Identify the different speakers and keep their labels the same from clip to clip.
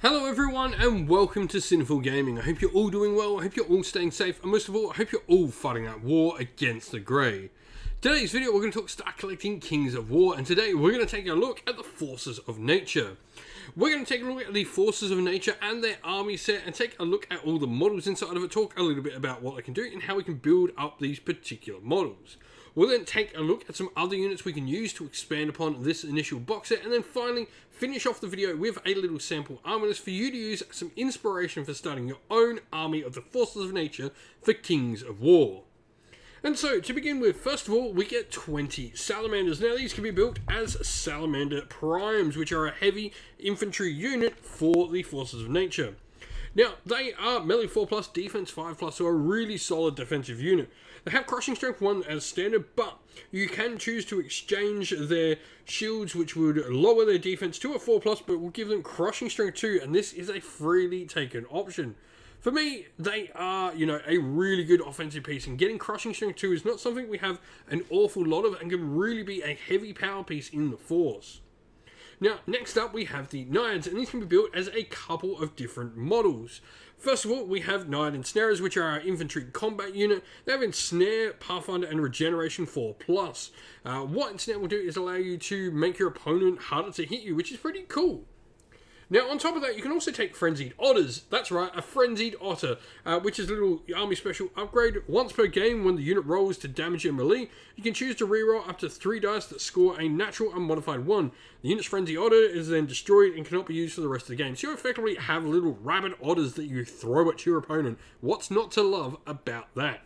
Speaker 1: Hello everyone and welcome to Sinful Gaming. I hope you're all doing well, I hope you're all staying safe, and most of all, I hope you're all fighting that war against the Grey. Today's video we're going to start collecting Kings of War, and today we're going to take a look at the Forces of Nature. We're going to take a look at the Forces of Nature and their army set, and take a look at all the models inside of it, talk a little bit about what they can do and how we can build up these particular models. We'll then take a look at some other units we can use to expand upon this initial box set, and then finally finish off the video with a little sample army list for you to use some inspiration for starting your own army of the Forces of Nature for Kings of War. And so, to begin with, first of all, we get 20 Salamanders. Now, these can be built as Salamander Primes, which are a heavy infantry unit for the Forces of Nature. Now, they are melee 4+, defense 5+, so a really solid defensive unit. They have crushing strength 1 as standard, but you can choose to exchange their shields, which would lower their defense to a 4+, but will give them crushing strength 2, and this is a freely taken option. For me, they are, a really good offensive piece, and getting crushing strength 2 is not something we have an awful lot of, and can really be a heavy power piece in the force. Now, next up we have the Naiads, and these can be built as a couple of different models. First of all, we have Naiad Ensnarers, which are our infantry combat unit. They have Ensnare, Pathfinder, and Regeneration 4+. What Ensnare will do is allow you to make your opponent harder to hit you, which is pretty cool. Now, on top of that, you can also take Frenzied Otters. That's right, a Frenzied Otter, which is a little army special upgrade. Once per game, when the unit rolls to damage your melee, you can choose to reroll up to 3 dice that score a natural unmodified 1. The unit's Frenzied Otter is then destroyed and cannot be used for the rest of the game. So you effectively have little rabid otters that you throw at your opponent. What's not to love about that?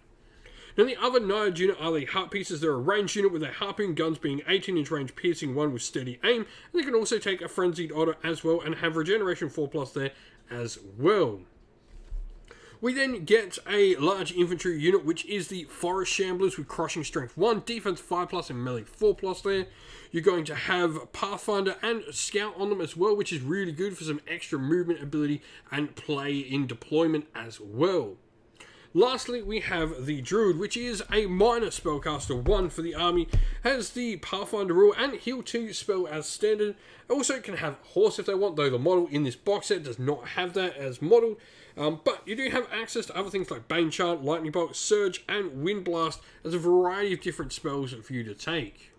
Speaker 1: Now, the other Naiad unit are the Heart Pieces. They're a ranged unit with their harpoon guns being 18-inch range, piercing 1 with steady aim. And they can also take a Frenzied Otter as well and have Regeneration 4+ there as well. We then get a large infantry unit, which is the Forest Shamblers with Crushing Strength 1, Defense 5+, and Melee 4+ there. You're going to have Pathfinder and Scout on them as well, which is really good for some extra movement ability and play in deployment as well. Lastly, we have the Druid, which is a minor spellcaster 1 for the army, has the Pathfinder rule and Heal 2 spell as standard. Also can have Horse if they want, though the model in this box set does not have that as model. But you do have access to other things like Bane Chant, Lightning Bolt, Surge, and Wind Blast as a variety of different spells for you to take.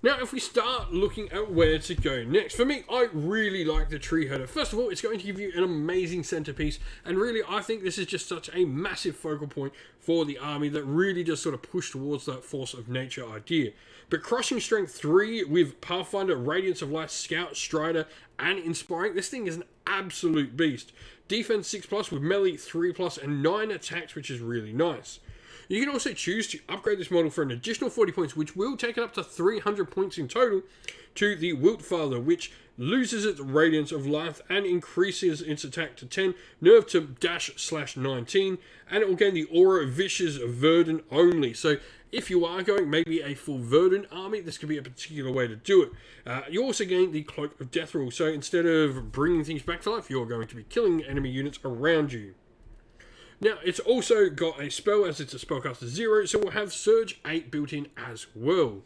Speaker 1: Now, if we start looking at where to go next, for me, I really like the Tree Herder. First of all, it's going to give you an amazing centerpiece, and really, I think this is just such a massive focal point for the army that really does sort of push towards that Force of Nature idea. But Crushing Strength 3 with Pathfinder, Radiance of Light, Scout, Strider, and Inspiring, this thing is an absolute beast. Defense 6+, with Melee 3+, and 9 attacks, which is really nice. You can also choose to upgrade this model for an additional 40 points, which will take it up to 300 points in total, to the Wiltfather, which loses its Radiance of Life and increases its attack to 10, nerve to dash/19, and it will gain the Aura Vicious Verdant only. So if you are going maybe a full Verdant army, this could be a particular way to do it. You also gain the Cloak of Death rule, so instead of bringing things back to life, you're going to be killing enemy units around you. Now, it's also got a spell, as it's a spellcaster 0, so we'll have Surge 8 built in as well.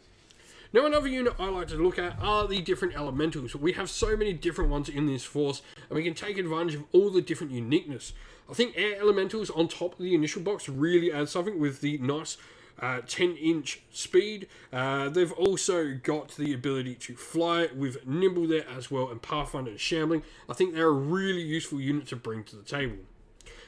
Speaker 1: Now, another unit I like to look at are the different elementals. We have so many different ones in this force, and we can take advantage of all the different uniqueness. I think Air Elementals on top of the initial box really add something with the nice 10-inch speed. They've also got the ability to fly with Nimble there as well, and Pathfinder and Shambling. I think they're a really useful unit to bring to the table.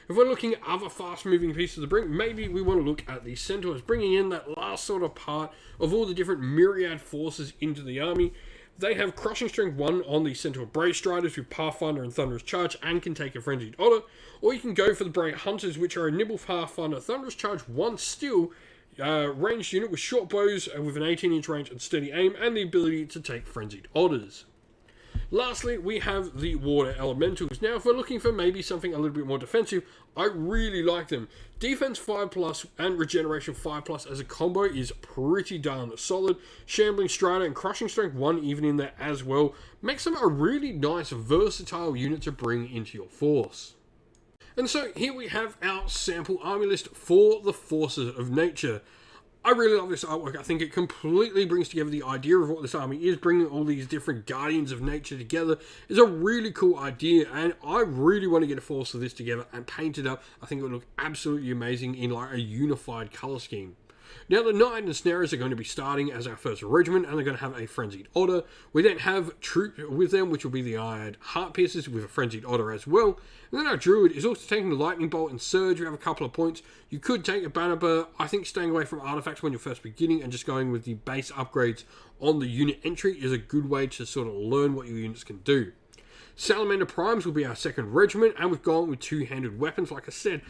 Speaker 1: If we're looking at other fast-moving pieces to bring, maybe we want to look at the Centaurs, bringing in that last sort of part of all the different myriad forces into the army. They have Crushing Strength 1 on the Centaur Brave Striders with Pathfinder and Thunderous Charge, and can take a Frenzied Otter. Or you can go for the Brave Hunters, which are a Nimble Pathfinder, Thunderous Charge 1 steel ranged unit with short bows with an 18-inch range and steady aim, and the ability to take Frenzied Otters. Lastly, we have the Water Elementals. Now, if we're looking for maybe something a little bit more defensive, I really like them. Defense 5+ and Regeneration 5+ as a combo is pretty darn solid. Shambling, Strider, and Crushing Strength 1 even in there as well makes them a really nice, versatile unit to bring into your force. And so, here we have our sample army list for the Forces of Nature. I really love this artwork. I think it completely brings together the idea of what this army is. Bringing all these different guardians of nature together is a really cool idea, and I really want to get a force of this together and paint it up. I think it would look absolutely amazing in like a unified color scheme. Now, the Knight and Snarers are going to be starting as our first regiment, and they're going to have a Frenzied Otter. We then have Troop with them, which will be the Iron Heart Piercers with a Frenzied Otter as well. And then our Druid is also taking the Lightning Bolt and Surge. We have a couple of points. You could take a Banner, but I think staying away from artifacts when you're first beginning and just going with the base upgrades on the unit entry is a good way to sort of learn what your units can do. Salamander Primes will be our second regiment, and we've gone with two-handed weapons. Like I said,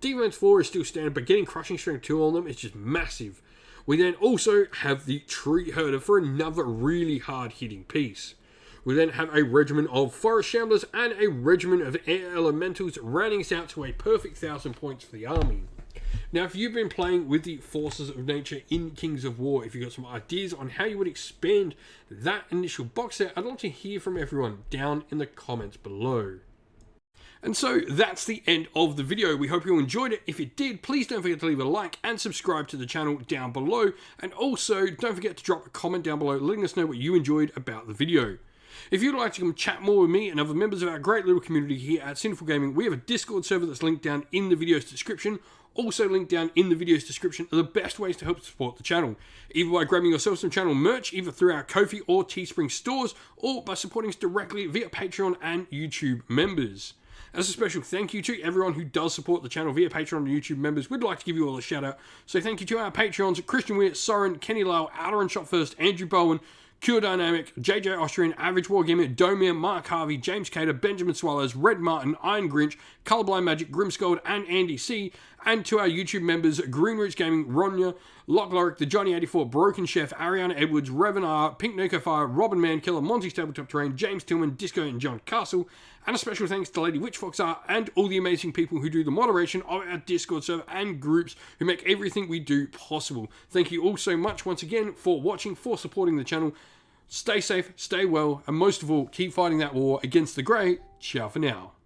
Speaker 1: Defense 4 is still standard, but getting Crushing Strength 2 on them is just massive. We then also have the Tree Herder for another really hard-hitting piece. We then have a regiment of Forest Shamblers and a regiment of Air Elementals, rounding us out to a perfect 1,000 points for the army. Now, if you've been playing with the Forces of Nature in Kings of War, if you've got some ideas on how you would expand that initial box set, I'd love to hear from everyone down in the comments below. And so that's the end of the video. We hope you enjoyed it. If you did, please don't forget to leave a like and subscribe to the channel down below. And also, don't forget to drop a comment down below letting us know what you enjoyed about the video. If you'd like to come chat more with me and other members of our great little community here at Sinful Gaming, we have a Discord server that's linked down in the video's description. Also linked down in the video's description are the best ways to help support the channel. Either by grabbing yourself some channel merch, either through our Ko-fi or Teespring stores, or by supporting us directly via Patreon and YouTube members. As a special thank you to everyone who does support the channel via Patreon and YouTube members, we'd like to give you all a shout out. So thank you to our Patreons, Christian Weir, Soren, Kenny Lyle, Outer and Shot First, Andrew Bowen, Cure Dynamic, JJ Austrian, Average Wargamer, Domir, Mark Harvey, James Cater, Benjamin Swallows, Red Martin, Iron Grinch, Colorblind Magic, Grimscold, and Andy C. And to our YouTube members, Green Roots Gaming, Ronya, Lockloric, The Johnny84, Broken Chef, Ariana Edwards, Revan R, Pink Nuka Fire, Robin Mankiller, Monty Tabletop Terrain, James Tillman, Disco, and John Castle. And a special thanks to Lady Witchfox R and all the amazing people who do the moderation of our Discord server and groups who make everything we do possible. Thank you all so much once again for watching, for supporting the channel. Stay safe, stay well, and most of all, keep fighting that war against the Grey. Ciao for now.